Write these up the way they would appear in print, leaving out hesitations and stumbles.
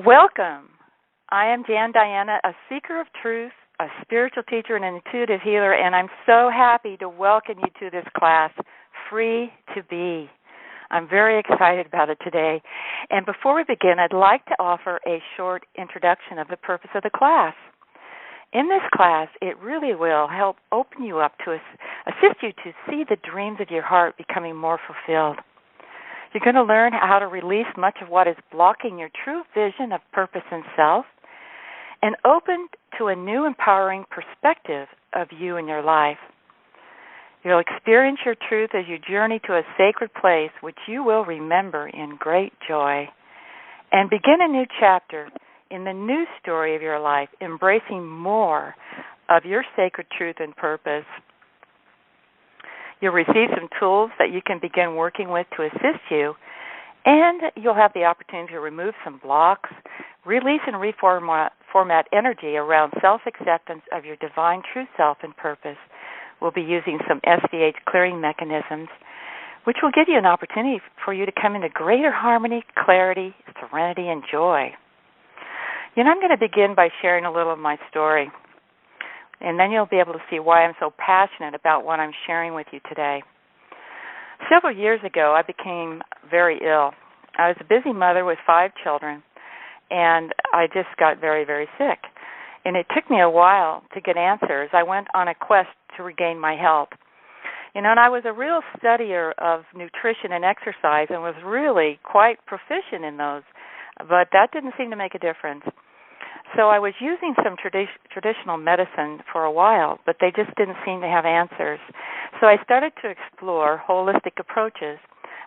Welcome. I am Jan Diana, a seeker of truth, a spiritual teacher, and an intuitive healer, and I'm so happy to welcome you to this class, Free to Be. I'm very excited about it today. And before we begin, I'd like to offer a short introduction of the purpose of the class. In this class, it really will help open you up to assist you to see the dreams of your heart becoming more fulfilled. You're going to learn how to release much of what is blocking your true vision of purpose and self and open to a new empowering perspective of you and your life. You'll experience your truth as you journey to a sacred place which you will remember in great joy and begin a new chapter in the new story of your life, embracing more of your sacred truth and purpose. You'll receive some tools that you can begin working with to assist you, and you'll have the opportunity to remove some blocks, release and reformat energy around self-acceptance of your divine true self and purpose. We'll be using some SDH clearing mechanisms, which will give you an opportunity for you to come into greater harmony, clarity, serenity, and joy. You know, I'm going to begin by sharing a little of my story, and then you'll be able to see why I'm so passionate about what I'm sharing with you today. Several years ago, I became very ill. I was a busy mother with 5 children, and I just got very, very sick. And it took me a while to get answers. I went on a quest to regain my health. You know, and I was a real studier of nutrition and exercise and was really quite proficient in those, but that didn't seem to make a difference. So I was using some traditional medicine for a while, but they just didn't seem to have answers. So I started to explore holistic approaches.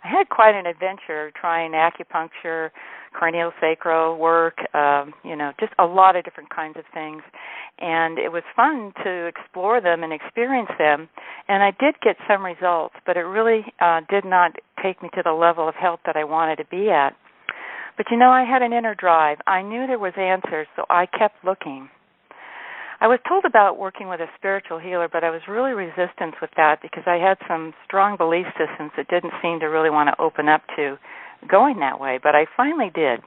I had quite an adventure trying acupuncture, craniosacral work, just a lot of different kinds of things. And it was fun to explore them and experience them. And I did get some results, but it really did not take me to the level of health that I wanted to be at. But, you know, I had an inner drive. I knew there was answers, so I kept looking. I was told about working with a spiritual healer, but I was really resistant with that because I had some strong belief systems that didn't seem to really want to open up to going that way, but I finally did.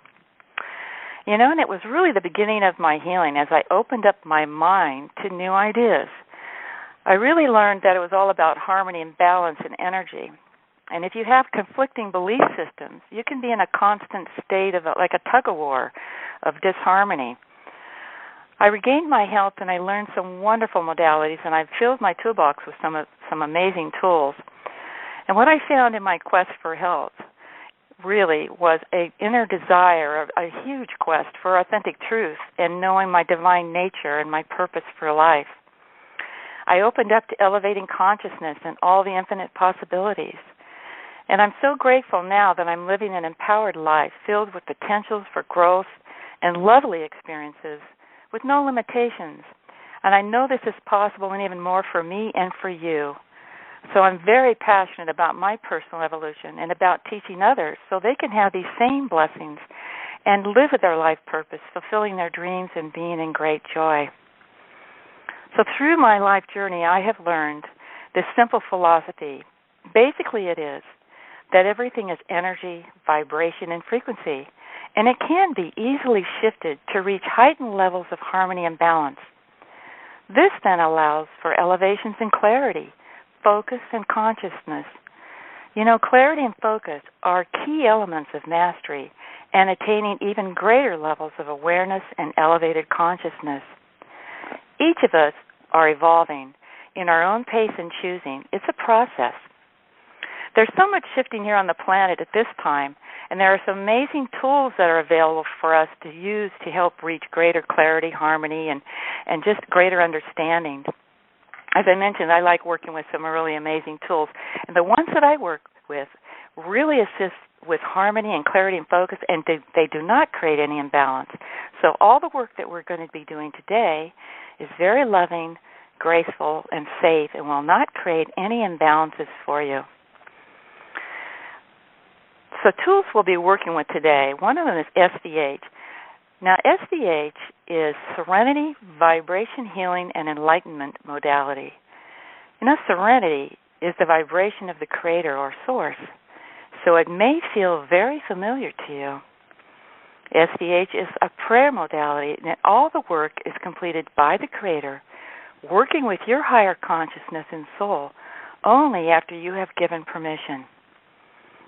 You know, and it was really the beginning of my healing as I opened up my mind to new ideas. I really learned that it was all about harmony and balance and energy. And if you have conflicting belief systems, you can be in a constant state of like a tug-of-war of disharmony. I regained my health and I learned some wonderful modalities, and I've filled my toolbox with some amazing tools. And what I found in my quest for health really was an inner desire, a huge quest for authentic truth and knowing my divine nature and my purpose for life. I opened up to elevating consciousness and all the infinite possibilities. And I'm so grateful now that I'm living an empowered life filled with potentials for growth and lovely experiences with no limitations. And I know this is possible and even more for me and for you. So I'm very passionate about my personal evolution and about teaching others so they can have these same blessings and live with their life purpose, fulfilling their dreams and being in great joy. So through my life journey, I have learned this simple philosophy. Basically it is that everything is energy, vibration, and frequency, and it can be easily shifted to reach heightened levels of harmony and balance. This then allows for elevations in clarity, focus, and consciousness. You know, clarity and focus are key elements of mastery and attaining even greater levels of awareness and elevated consciousness. Each of us are evolving in our own pace and choosing. It's a process. There's so much shifting here on the planet at this time, and there are some amazing tools that are available for us to use to help reach greater clarity, harmony, and just greater understanding. As I mentioned, I like working with some really amazing tools, and the ones that I work with really assist with harmony and clarity and focus, and they do not create any imbalance. So all the work that we're going to be doing today is very loving, graceful, and safe, and will not create any imbalances for you. So tools we'll be working with today, one of them is SDH. Now, SDH is Serenity, Vibration, Healing, and Enlightenment modality. You know, serenity is the vibration of the Creator or Source, so it may feel very familiar to you. SDH is a prayer modality, and all the work is completed by the Creator, working with your higher consciousness and soul only after you have given permission.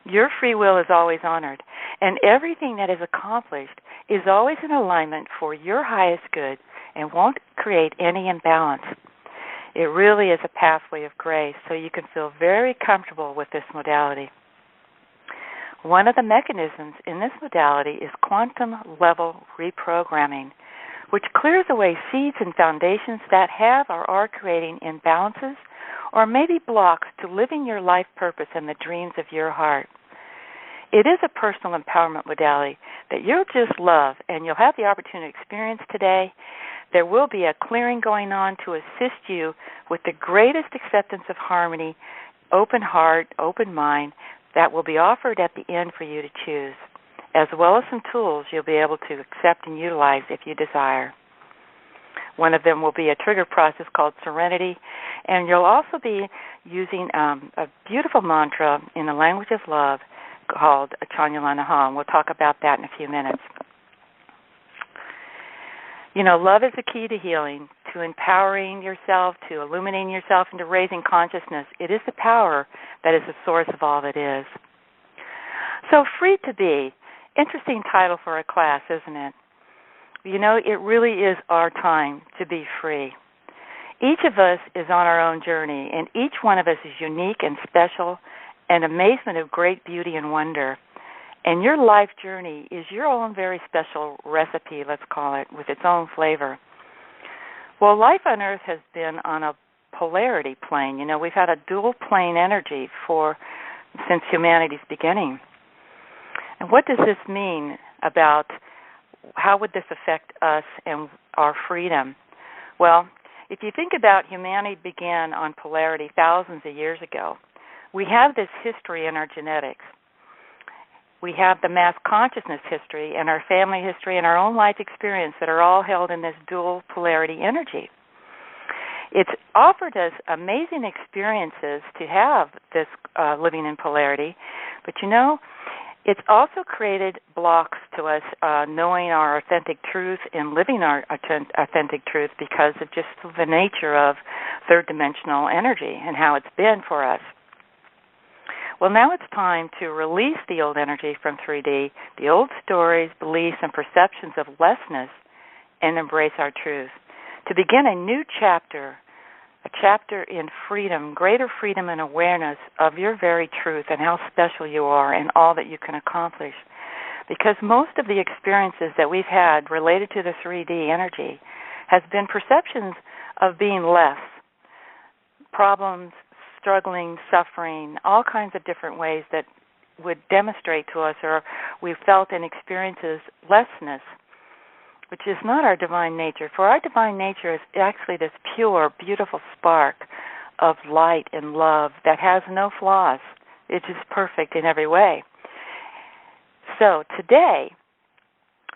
Your free will is always honored, and everything that is accomplished is always in alignment for your highest good and won't create any imbalance. It really is a pathway of grace, so you can feel very comfortable with this modality. One of the mechanisms in this modality is quantum level reprogramming, which clears away seeds and foundations that have or are creating imbalances or maybe blocks to living your life purpose and the dreams of your heart. It is a personal empowerment modality that you'll just love, and you'll have the opportunity to experience today. There will be a clearing going on to assist you with the greatest acceptance of harmony, open heart, open mind, that will be offered at the end for you to choose, as well as some tools you'll be able to accept and utilize if you desire. One of them will be a trigger process called Serenity, and you'll also be using a beautiful mantra in the language of love called Chanyalanaha, and we'll talk about that in a few minutes. You know, love is the key to healing, to empowering yourself, to illuminating yourself, and to raising consciousness. It is the power that is the source of all that is. So, Free to Be, interesting title for a class, isn't it? You know, it really is our time to be free. Each of us is on our own journey, and each one of us is unique and special, an amazement of great beauty and wonder. And your life journey is your own very special recipe, let's call it, with its own flavor. Well, life on Earth has been on a polarity plane. You know, we've had a dual plane energy since humanity's beginning. And what does this mean about how would this affect us and our freedom? Well, if you think about humanity began on polarity thousands of years ago, we have this history in our genetics. We have the mass consciousness history and our family history and our own life experience that are all held in this dual polarity energy. It's offered us amazing experiences to have this living in polarity, but you know, it's also created blocks to us knowing our authentic truth and living our authentic truth because of just the nature of third-dimensional energy and how it's been for us. Well, now it's time to release the old energy from 3D, the old stories, beliefs, and perceptions of lessness, and embrace our truth. To begin a new chapter, a chapter in freedom, greater freedom and awareness of your very truth and how special you are and all that you can accomplish. Because most of the experiences that we've had related to the 3D energy has been perceptions of being less, problems, struggling, suffering, all kinds of different ways that would demonstrate to us or we felt in experiences lessness, which is not our divine nature. For our divine nature is actually this pure, beautiful spark of light and love that has no flaws. It is perfect in every way. So today,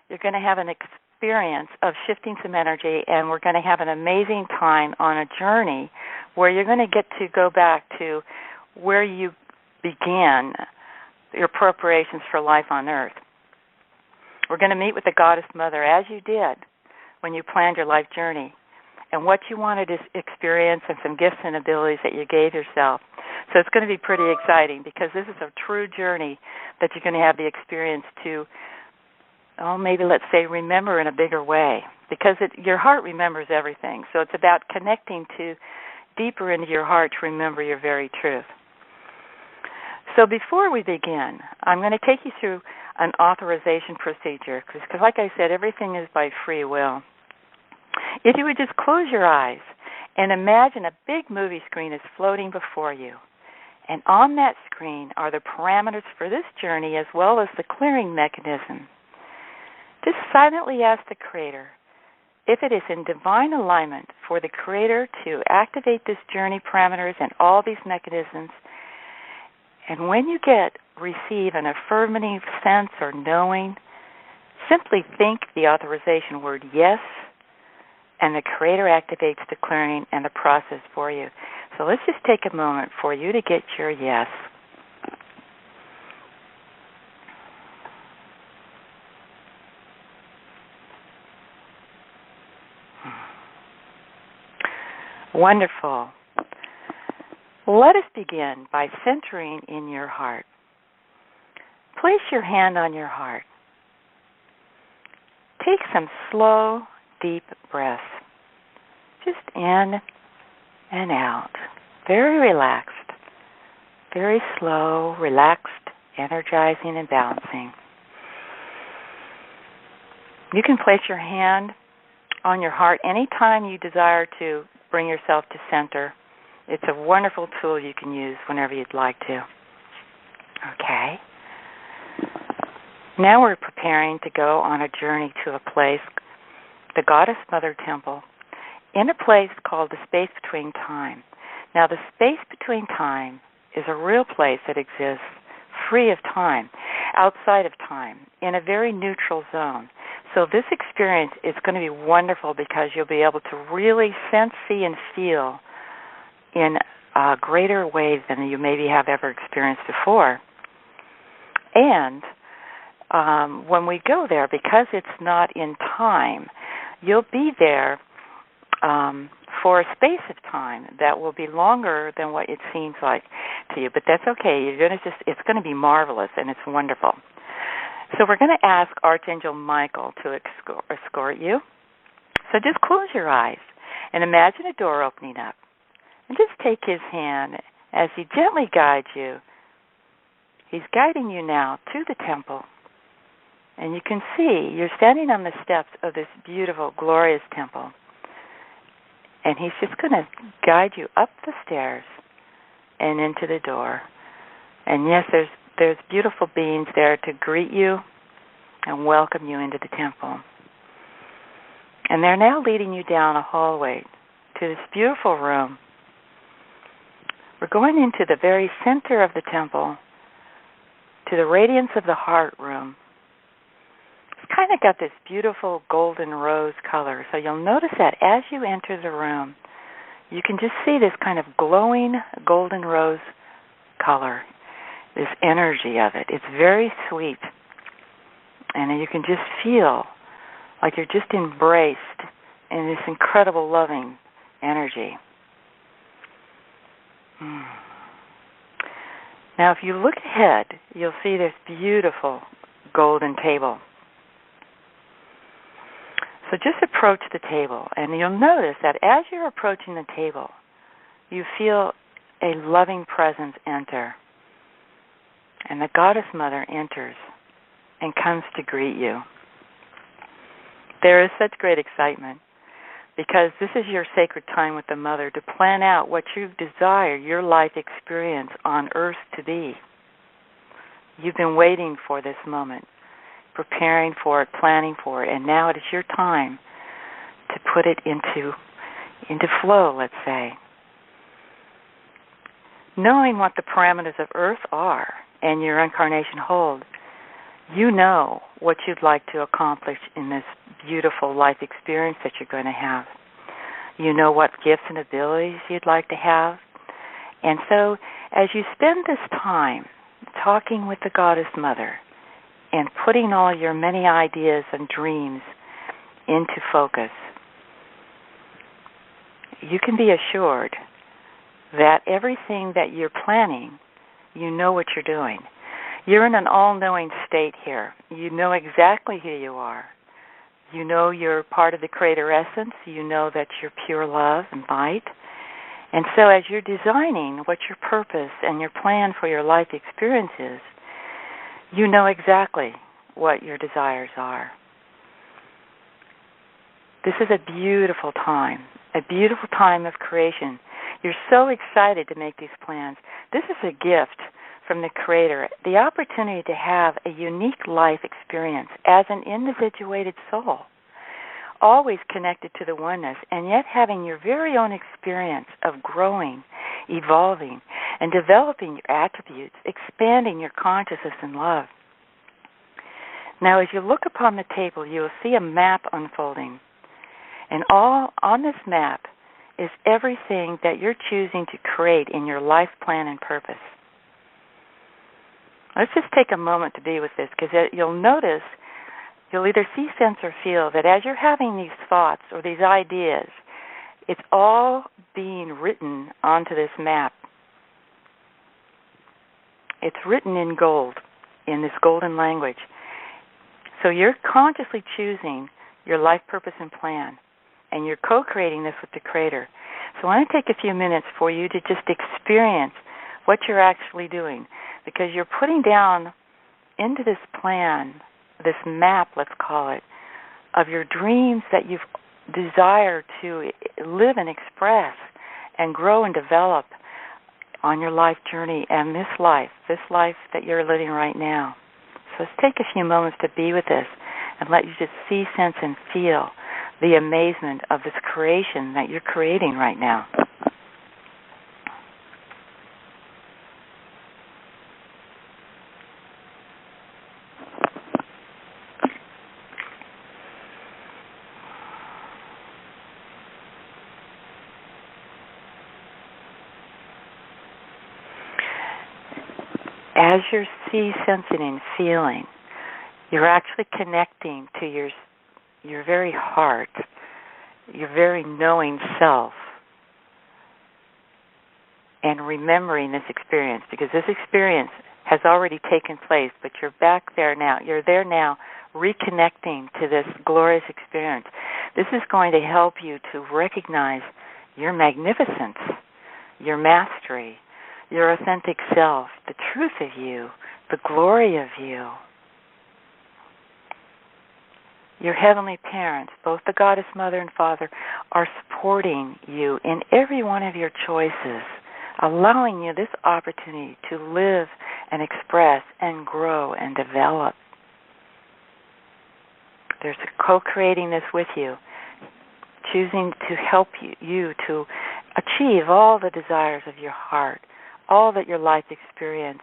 you're going to have an experience of shifting some energy, and we're going to have an amazing time on a journey where you're going to get to go back to where you began your preparations for life on Earth. We're going to meet with the Goddess Mother as you did when you planned your life journey and what you wanted to experience and some gifts and abilities that you gave yourself. So it's going to be pretty exciting because this is a true journey that you're going to have the experience to, maybe let's say remember in a bigger way because your heart remembers everything. So it's about connecting to deeper into your heart to remember your very truth. So before we begin, I'm going to take you through an authorization procedure because like I said, everything is by free will. If you would just close your eyes and imagine a big movie screen is floating before you, and on that screen are the parameters for this journey as well as the clearing mechanism. Just silently ask the Creator if it is in divine alignment for the Creator to activate this journey parameters and all these mechanisms. And when you receive an affirmative sense or knowing, simply think the authorization word yes, and the Creator activates the clearing and the process for you. So let's just take a moment for you to get your yes. Wonderful. Let us begin by centering in your heart. Place your hand on your heart. Take some slow, deep breaths. Just in and out. Very relaxed. Very slow, relaxed, energizing, and balancing. You can place your hand on your heart anytime you desire to bring yourself to center. It's a wonderful tool you can use whenever you'd like to. Okay. Now we're preparing to go on a journey to a place, the Goddess Mother Temple, in a place called the space between time. Now, the space between time is a real place that exists free of time, outside of time, in a very neutral zone. So this experience is going to be wonderful because you'll be able to really sense, see, and feel in a greater way than you maybe have ever experienced before. And when we go there, because it's not in time, you'll be there for a space of time that will be longer than what it seems like to you. But that's okay. It's going to be marvelous, and it's wonderful. So we're going to ask Archangel Michael to escort you. So just close your eyes and imagine a door opening up. And just take his hand as he gently guides you. He's guiding you now to the temple. And you can see you're standing on the steps of this beautiful, glorious temple. And he's just going to guide you up the stairs and into the door. And yes, there's beautiful beings there to greet you and welcome you into the temple. And they're now leading you down a hallway to this beautiful room. We're going into the very center of the temple, to the Radiance of the Heart room. It's kind of got this beautiful golden rose color. So you'll notice that as you enter the room, you can just see this kind of glowing golden rose color, this energy of it. It's very sweet. And you can just feel like you're just embraced in this incredible loving energy. Now, if you look ahead, you'll see this beautiful golden table. So just approach the table, and you'll notice that as you're approaching the table, you feel a loving presence enter. And the Goddess Mother enters and comes to greet you. There is such great excitement because this is your sacred time with the Mother to plan out what you desire your life experience on Earth to be. You've been waiting for this moment, preparing for it, planning for it, and now it is your time to put it into flow, let's say. Knowing what the parameters of Earth are and your incarnation hold, you know what you'd like to accomplish in this beautiful life experience that you're going to have. You know what gifts and abilities you'd like to have. And so as you spend this time talking with the Goddess Mother and putting all your many ideas and dreams into focus, you can be assured that everything that you're planning, you know what you're doing. You're in an all-knowing state here. You know exactly who you are. You know you're part of the Creator Essence. You know that you're pure love and light. And so as you're designing what your purpose and your plan for your life experience is, you know exactly what your desires are. This is a beautiful time of creation. You're so excited to make these plans. This is a gift from the Creator, the opportunity to have a unique life experience as an individuated soul, always connected to the oneness, and yet having your very own experience of growing, evolving, and developing your attributes, expanding your consciousness and love. Now, as you look upon the table, you will see a map unfolding. And all on this map is everything that you're choosing to create in your life plan and purpose. Let's just take a moment to be with this, because you'll notice, you'll either see, sense, or feel that as you're having these thoughts or these ideas, It's all being written onto this map. It's written in gold, in this golden language. So you're consciously choosing your life purpose and plan, and you're co-creating this with the Creator. So I want to take a few minutes for you to just experience what you're actually doing, because you're putting down into this plan, this map, let's call it, of your dreams that you've desired to live and express and grow and develop on your life journey and this life that you're living right now. So let's take a few moments to be with this and let you just see, sense, and feel the amazement of this creation that you're creating right now. As you're sensing and feeling, you're actually connecting to your very heart, your very knowing self, and remembering this experience, because this experience has already taken place, but you're back there now. You're there now, reconnecting to this glorious experience. This is going to help you to recognize your magnificence, your mastery, your authentic self, the truth of you, the glory of you. Your heavenly parents, both the Goddess Mother and Father, are supporting you in every one of your choices, allowing you this opportunity to live and express and grow and develop. There's a co-creating this with you, choosing to help you to achieve all the desires of your heart, all that your life experience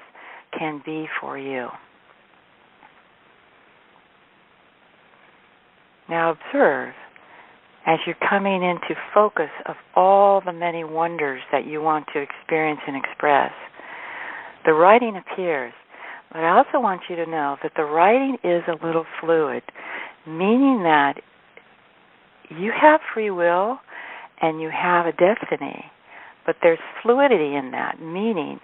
can be for you. Now observe as you're coming into focus of all the many wonders that you want to experience and express. The writing appears, but I also want you to know that the writing is a little fluid, meaning that you have free will and you have a destiny. But there's fluidity in that, meaning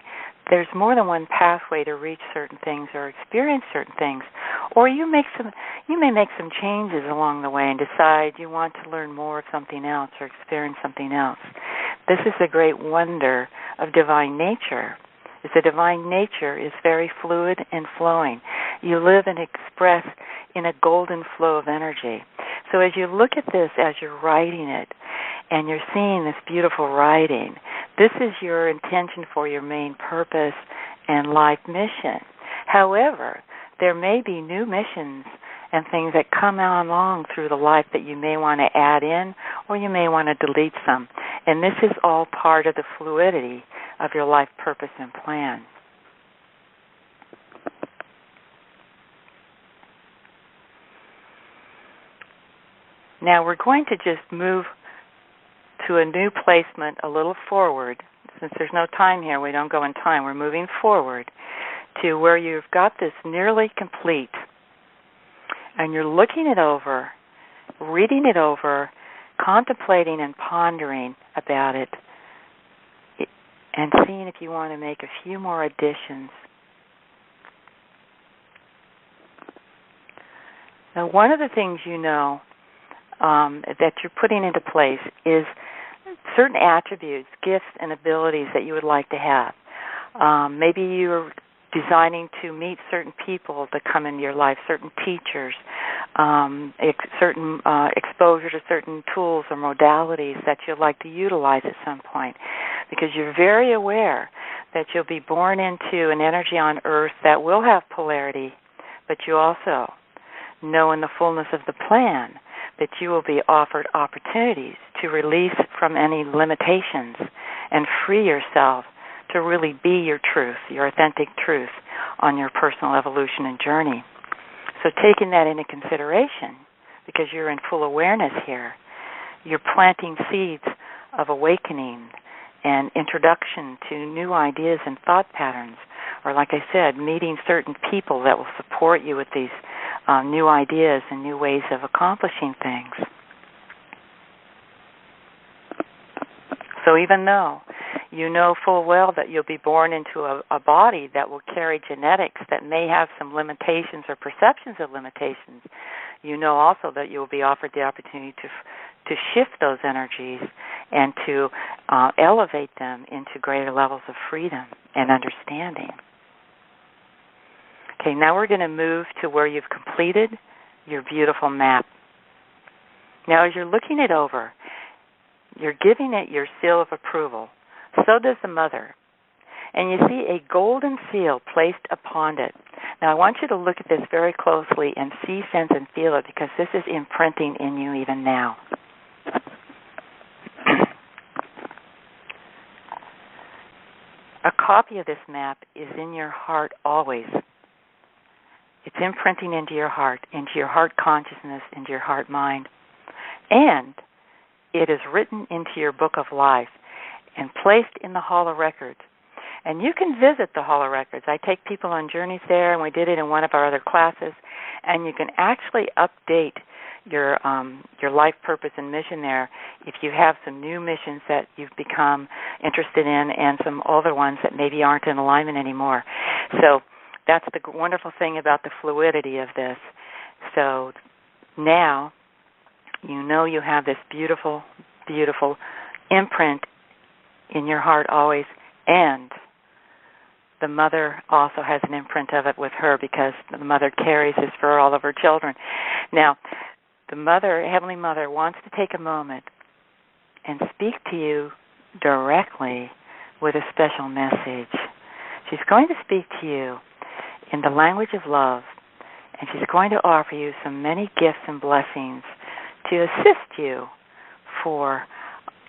there's more than one pathway to reach certain things or experience certain things. Or you may make some changes along the way and decide you want to learn more of something else or experience something else. This is the great wonder of divine nature, is the divine nature is very fluid and flowing. You live and express in a golden flow of energy. So as you look at this, as you're writing it, and you're seeing this beautiful writing, this is your intention for your main purpose and life mission. However, there may be new missions and things that come along through the life that you may want to add in, or you may want to delete some. And this is all part of the fluidity of your life purpose and plan. Now we're going to just move to a new placement a little forward. Since there's no time here, we don't go in time. We're moving forward to where you've got this nearly complete, and you're looking it over, reading it over, contemplating and pondering about it, and seeing if you want to make a few more additions. Now, one of the things you know that you're putting into place is certain attributes, gifts, and abilities that you would like to have. Maybe you're designing to meet certain people that come into your life, certain teachers, certain exposure to certain tools or modalities that you'd like to utilize at some point, because you're very aware that you'll be born into an energy on Earth that will have polarity, but you also know in the fullness of the plan that you will be offered opportunities to release from any limitations and free yourself to really be your truth, your authentic truth on your personal evolution and journey. So taking that into consideration, because you're in full awareness here, you're planting seeds of awakening and introduction to new ideas and thought patterns, or like I said, meeting certain people that will support you with these new ideas and new ways of accomplishing things. So even though you know full well that you'll be born into a body that will carry genetics that may have some limitations or perceptions of limitations, you know also that you'll be offered the opportunity to shift those energies and to elevate them into greater levels of freedom and understanding. Okay, now we're going to move to where you've completed your beautiful map. Now, as you're looking it over, you're giving it your seal of approval. So does the mother. And you see a golden seal placed upon it. Now, I want you to look at this very closely and see, sense, and feel it, because this is imprinting in you even now. A copy of this map is in your heart always. It's imprinting into your heart consciousness, into your heart mind. And it is written into your book of life and placed in the Hall of Records. And you can visit the Hall of Records. I take people on journeys there, and we did it in one of our other classes. And you can actually update your life purpose and mission there if you have some new missions that you've become interested in and some older ones that maybe aren't in alignment anymore. So that's the wonderful thing about the fluidity of this. So now you know you have this beautiful, beautiful imprint in your heart always, and the mother also has an imprint of it with her, because the mother carries this for all of her children. Now, the mother, Heavenly Mother, wants to take a moment and speak to you directly with a special message. She's going to speak to you in the language of love, and she's going to offer you so many gifts and blessings to assist you for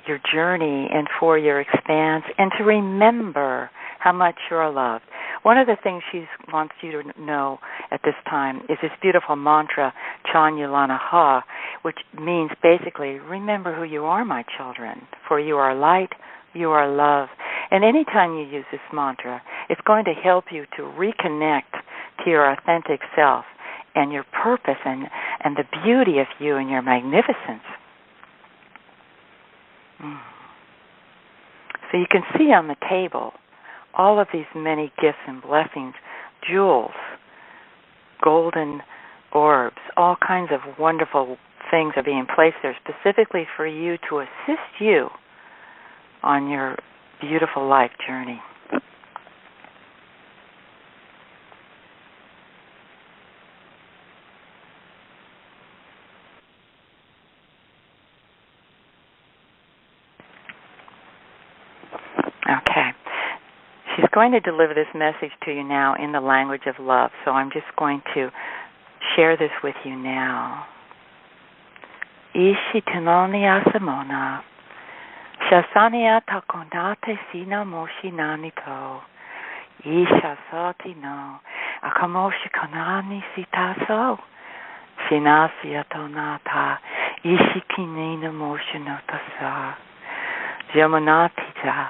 your journey and for your expanse, and to remember how much you're loved. One of the things she wants you to know at this time is this beautiful mantra, Chan Yulana Ha, which means basically, remember who you are, my children, for you are light, you are love. And anytime you use this mantra, it's going to help you to reconnect to your authentic self and your purpose and the beauty of you and your magnificence. So you can see on the table all of these many gifts and blessings, jewels, golden orbs, all kinds of wonderful things are being placed there specifically for you to assist you on your beautiful life journey. Okay. She's going to deliver this message to you now in the language of love, so I'm just going to share this with you now. Ishi tenoni asamona, shasania takonate sina moshi nani ko, isha sati no, akamoshi kanani sitaso, sinasia tonata, ishi kinina moshi no tasa, jamanatija,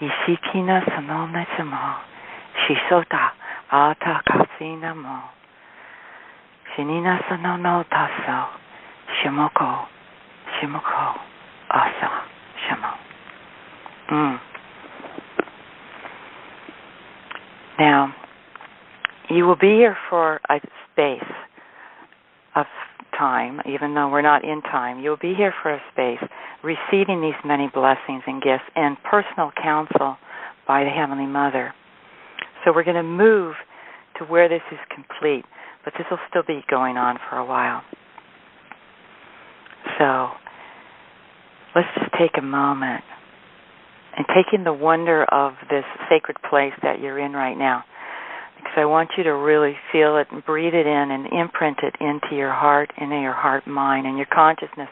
Ishikina sanone samo, shisota ata kasina mo, shinina sanono taso, shimoko asa shimo. Now, you will be here for a space of time, even though we're not in time. You'll be here for a space, receiving these many blessings and gifts and personal counsel by the Heavenly Mother. So we're going to move to where this is complete, but this will still be going on for a while. So let's just take a moment and take in the wonder of this sacred place that you're in right now, because I want you to really feel it and breathe it in and imprint it into your heart, into your heart mind and your consciousness,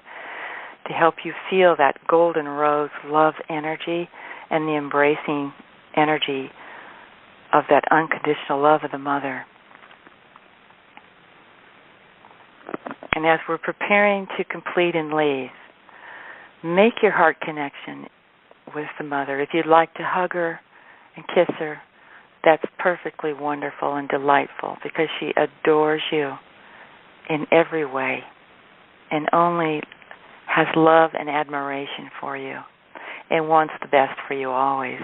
to help you feel that golden rose love energy and the embracing energy of that unconditional love of the Mother. And as we're preparing to complete and leave, make your heart connection with the Mother. If you'd like to hug her and kiss her, that's perfectly wonderful and delightful, because she adores you in every way and only has love and admiration for you. and wants the best for you always.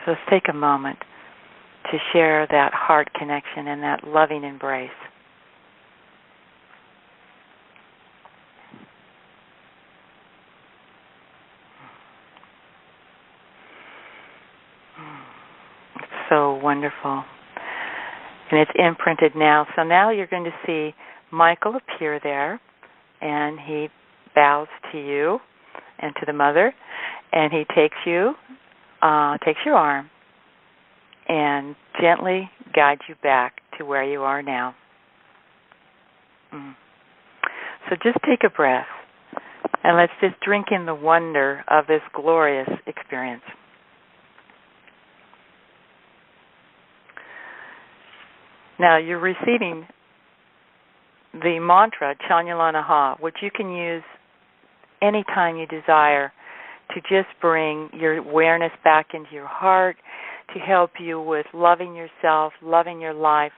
So let's take a moment to share that heart connection and that loving embrace. It's so wonderful. And it's imprinted now. So now you're going to see Michael appear there, and he bows to you and to the mother, and he takes your arm and gently guides you back to where you are now. So just take a breath, and let's just drink in the wonder of this glorious experience. Now you're receiving the mantra Chanyalanaha, which you can use anytime you desire to just bring your awareness back into your heart, to help you with loving yourself, loving your life.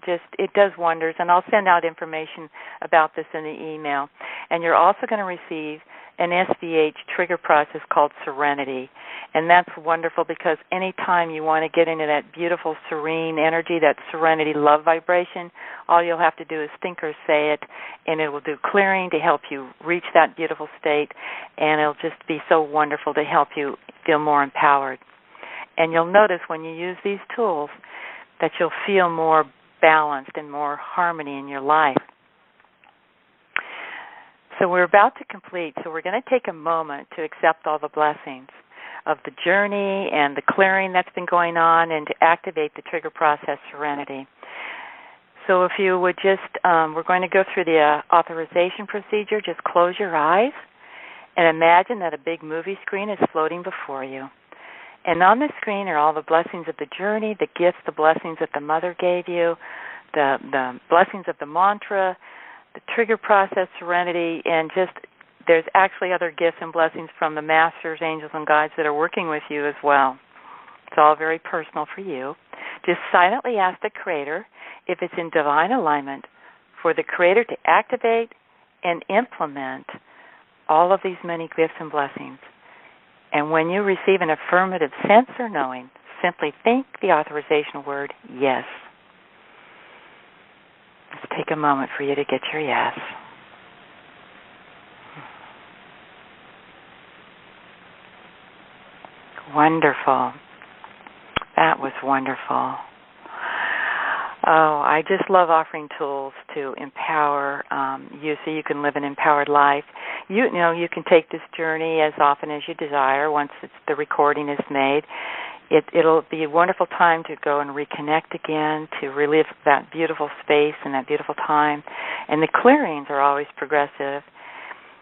Just, it does wonders, and I'll send out information about this in the email. And you're also going to receive an SVH trigger process called Serenity. And that's wonderful because anytime you want to get into that beautiful, serene energy, that serenity love vibration, all you'll have to do is think or say it, and it will do clearing to help you reach that beautiful state, and it'll just be so wonderful to help you feel more empowered. And you'll notice when you use these tools that you'll feel more balanced and more harmony in your life. So we're about to complete, so we're going to take a moment to accept all the blessings of the journey and the clearing that's been going on and to activate the trigger process Serenity. So if you would just, we're going to go through the authorization procedure. Just close your eyes and imagine that a big movie screen is floating before you. And on the screen are all the blessings of the journey, the gifts, the blessings that the mother gave you, the blessings of the mantra, the trigger process Serenity, and just there's actually other gifts and blessings from the masters, angels, and guides that are working with you as well. It's all very personal for you. Just silently ask the Creator if it's in divine alignment for the Creator to activate and implement all of these many gifts and blessings. And when you receive an affirmative sense or knowing, simply think the authorization word, yes. Let's take a moment for you to get your yes. Wonderful. That was wonderful. Oh, I just love offering tools to empower you so you can live an empowered life. You know, you can take this journey as often as you desire once the recording is made. It'll be a wonderful time to go and reconnect again, to relive that beautiful space and that beautiful time. And the clearings are always progressive.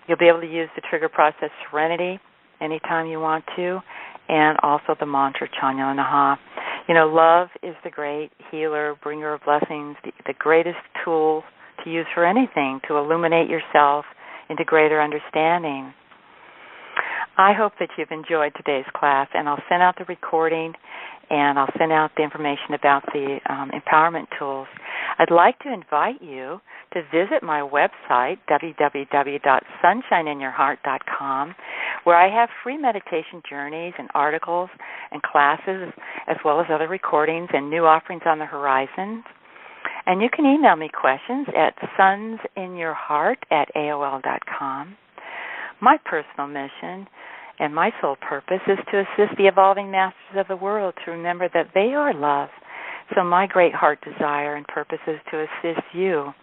You'll be able to use the trigger process Serenity anytime you want to, and also the mantra Chanyalanaha. You know, love is the great healer, bringer of blessings, the greatest tool to use for anything, to illuminate yourself into greater understanding. I hope that you've enjoyed today's class, and I'll send out the recording, and I'll send out the information about the empowerment tools. I'd like to invite you to visit my website, www.sunshineinyourheart.com, where I have free meditation journeys and articles and classes, as well as other recordings and new offerings on the horizon. And you can email me questions at sunsinyourheart@aol.com. My personal mission and my sole purpose is to assist the evolving masters of the world to remember that they are love. So my great heart desire and purpose is to assist you.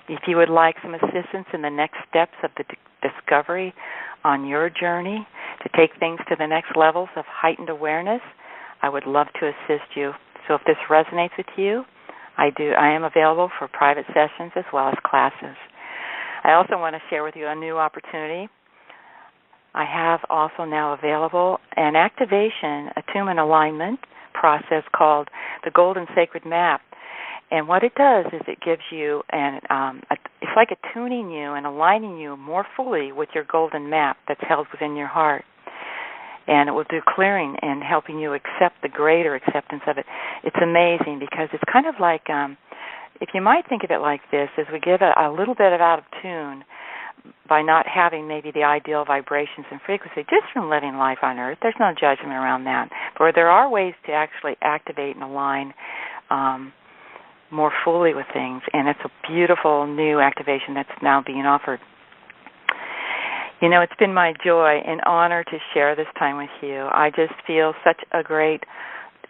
If you would like some assistance in the next steps of the discovery on your journey to take things to the next levels of heightened awareness, I would love to assist you. So if this resonates with you, I am available for private sessions as well as classes. I also want to share with you a new opportunity. I have also now available an activation, attunement alignment process called the Golden Sacred Map. And what it does is it gives you it's like attuning you and aligning you more fully with your golden map that's held within your heart. And it will do clearing and helping you accept the greater acceptance of it. It's amazing because it's kind of like, if you might think of it like this, as we get a little bit of out of tune, by not having maybe the ideal vibrations and frequency, just from living life on Earth. There's no judgment around that. But there are ways to actually activate and align more fully with things, and it's a beautiful new activation that's now being offered. You know, it's been my joy and honor to share this time with you. I just feel such a great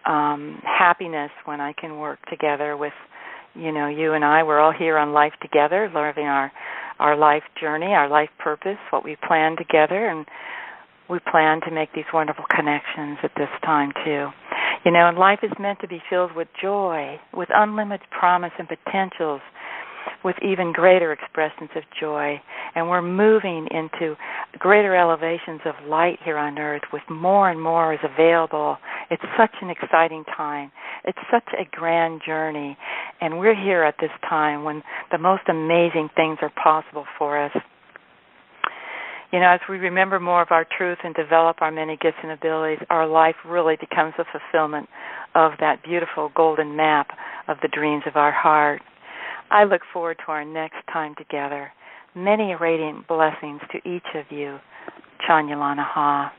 happiness when I can work together with, you know, you and I. We're all here on life together, living our life journey, our life purpose, what we plan together, and we plan to make these wonderful connections at this time too. You know, and life is meant to be filled with joy, with unlimited promise and potentials, with even greater expressions of joy. And we're moving into greater elevations of light here on Earth with more and more is available. It's such an exciting time. It's such a grand journey. And we're here at this time when the most amazing things are possible for us. You know, as we remember more of our truth and develop our many gifts and abilities, our life really becomes a fulfillment of that beautiful golden map of the dreams of our heart. I look forward to our next time together. Many radiant blessings to each of you. Chanyalana Ha.